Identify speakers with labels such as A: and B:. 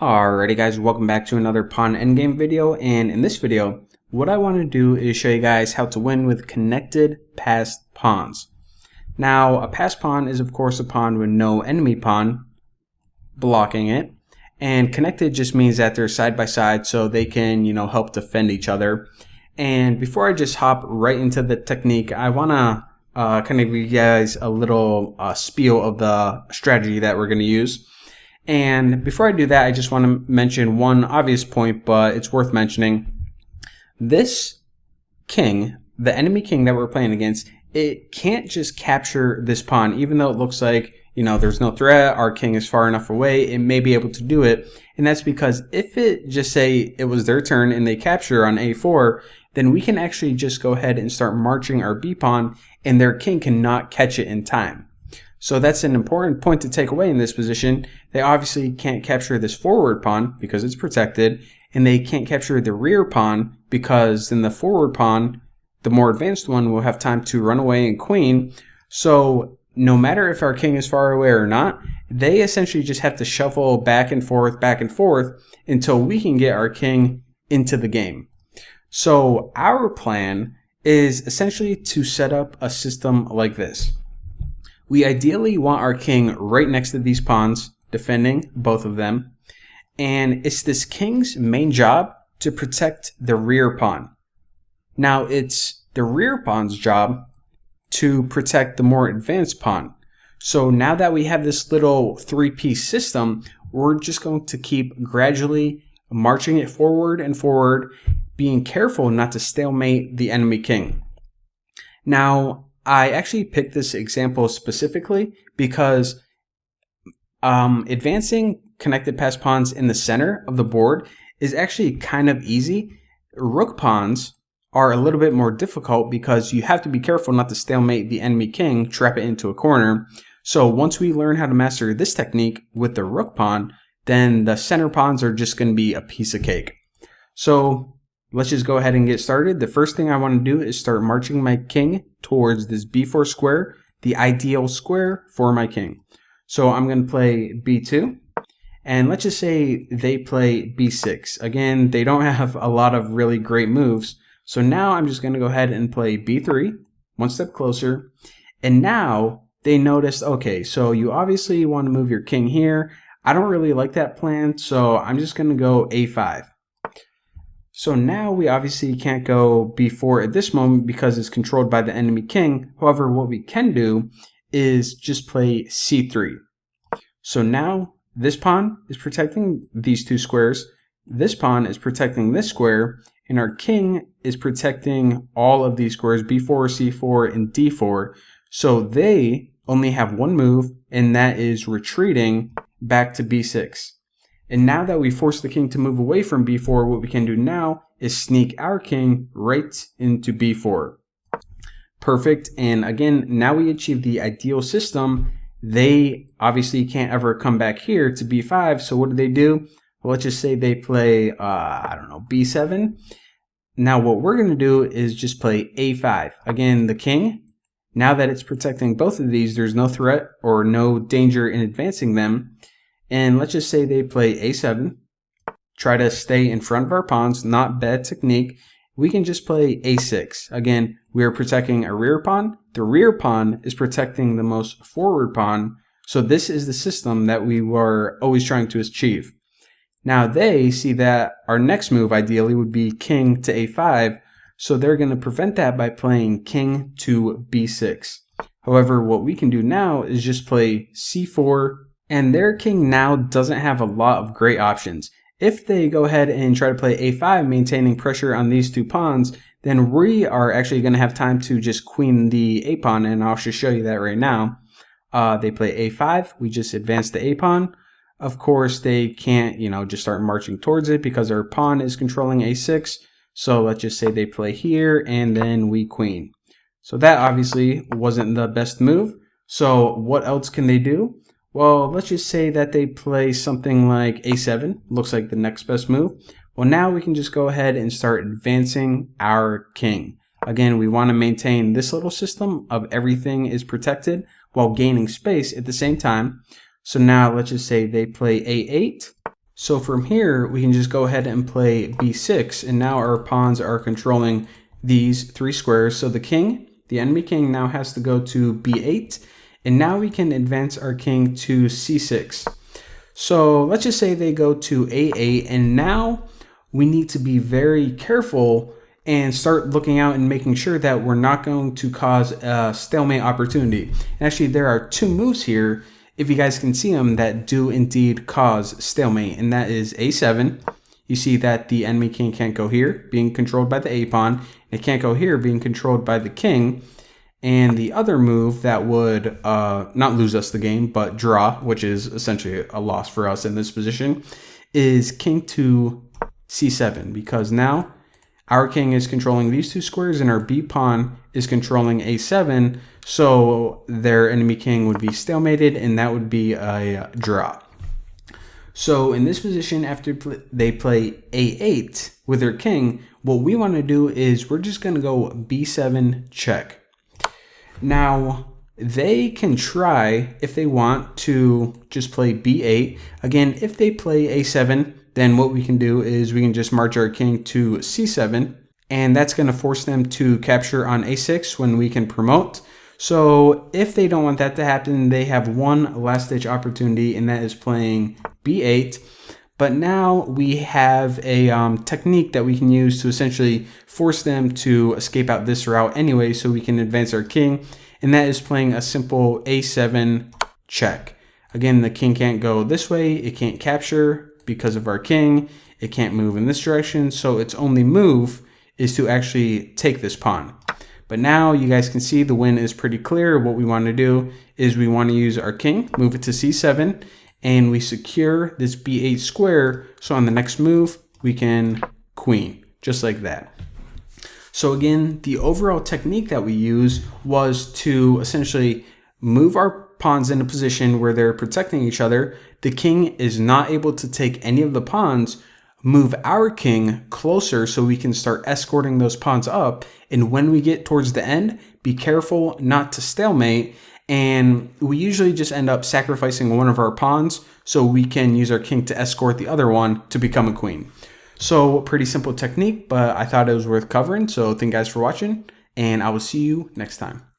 A: Alrighty guys, welcome back to another pawn endgame video, and in this video what I want to do is show you guys how to win with connected passed pawns. Now a passed pawn is of course a pawn with no enemy pawn blocking it, and connected just means that they're side by side so they can help defend each other. And before I just hop right into the technique, I want to kind of give you guys a little spiel of the strategy that we're going to use. And before I do that, I just want to mention one obvious point, but it's worth mentioning. This king, the enemy king that we're playing against, it can't just capture this pawn, even though it looks like, there's no threat, our king is far enough away, it may be able to do it. And that's because if it just say it was their turn and they capture on a4, then we can actually just go ahead and start marching our b pawn, and their king cannot catch it in time. So that's an important point to take away in this position. They obviously can't capture this forward pawn because it's protected, and they can't capture the rear pawn because then the forward pawn, the more advanced one, will have time to run away and queen. So no matter if our king is far away or not, they essentially just have to shuffle back and forth until we can get our king into the game. So our plan is essentially to set up a system like this. We ideally want our king right next to these pawns, defending both of them. And it's this king's main job to protect the rear pawn. Now it's the rear pawn's job to protect the more advanced pawn. So now that we have this little three-piece system, we're just going to keep gradually marching it forward and forward, being careful not to stalemate the enemy king. Now, I actually picked this example specifically because advancing connected passed pawns in the center of the board is actually kind of easy. Rook pawns are a little bit more difficult because you have to be careful not to stalemate the enemy king, trap it into a corner. So once we learn how to master this technique with the rook pawn, then the center pawns are just going to be a piece of cake. So let's just go ahead and get started. The first thing I want to do is start marching my king towards this b4 square, the ideal square for my king. So I'm going to play b2, and let's just say they play b6. Again, they don't have a lot of really great moves. So now I'm just going to go ahead and play b3, one step closer. And now they noticed, okay, so you obviously want to move your king here. I don't really like that plan, so I'm just going to go a5. So now we obviously can't go b4 at this moment because it's controlled by the enemy king. However, what we can do is just play c3. So now this pawn is protecting these two squares. This pawn is protecting this square. And our king is protecting all of these squares, b4, c4, and d4. So they only have one move, and that is retreating back to b6. And now that we force the king to move away from b4, what we can do now is sneak our king right into b4. Perfect. And again, now we achieve the ideal system. They obviously can't ever come back here to b5. So what do? Well, let's just say they play, b7. Now what we're going to do is just play a5. Again, the king, now that it's protecting both of these, there's no threat or no danger in advancing them. And let's just say they play a7, try to stay in front of our pawns, not bad technique. We can just play a6. Again, we are protecting a rear pawn. The rear pawn is protecting the most forward pawn. So this is the system that we were always trying to achieve. Now they see that our next move ideally would be king to a5. So they're going to prevent that by playing king to b6. However, what we can do now is just play c4. And their king now doesn't have a lot of great options. If they go ahead and try to play a5, maintaining pressure on these two pawns, then we are actually going to have time to just queen the a pawn, and I'll just show you that right now. They play a5, we just advance the a pawn. Of course, they can't, just start marching towards it because our pawn is controlling a6. So let's just say they play here, and then we queen. So that obviously wasn't the best move. So what else can they do? Well, let's just say that they play something like a7. Looks like the next best move. Well, now we can just go ahead and start advancing our king. Again, we want to maintain this little system of everything is protected while gaining space at the same time. So now let's just say they play a8. So from here, we can just go ahead and play b6, and now our pawns are controlling these 3 squares. So the king, the enemy king, now has to go to b8, and now we can advance our king to c6. So let's just say they go to a8, and now we need to be very careful and start looking out and making sure that we're not going to cause a stalemate opportunity. And actually, there are 2 moves here, if you guys can see them, that do indeed cause stalemate, and that is a7. You see that the enemy king can't go here, being controlled by the a pawn. It can't go here, being controlled by the king. And the other move that would not lose us the game, but draw, which is essentially a loss for us in this position, is king to c7, because now our king is controlling these 2 squares and our b pawn is controlling a7, so their enemy king would be stalemated, and that would be a draw. So in this position, after they play a8 with their king, what we want to do is we're just going to go b7 check. Now, they can try, if they want, to just play b8. Again, if they play a7, then what we can do is we can just march our king to c7, and that's going to force them to capture on a6 when we can promote. So if they don't want that to happen, they have one last-ditch opportunity, and that is playing b8. But now we have a technique that we can use to essentially force them to escape out this route anyway, so we can advance our king, and that is playing a simple a7 check. Again, the king can't go this way, it can't capture because of our king, it can't move in this direction, so its only move is to actually take this pawn. But now you guys can see the win is pretty clear. What we want to do is we want to use our king, move it to c7, and we secure this b8 square, so on the next move we can queen, just like that. So again, the overall technique that we use was to essentially move our pawns in a position where they're protecting each other. The king is not able to take any of the pawns, move our king closer so we can start escorting those pawns up, and when we get towards the end, be careful not to stalemate, and we usually just end up sacrificing one of our pawns so we can use our king to escort the other one to become a queen. So pretty simple technique, but I thought it was worth covering. So thank you guys for watching, and I will see you next time.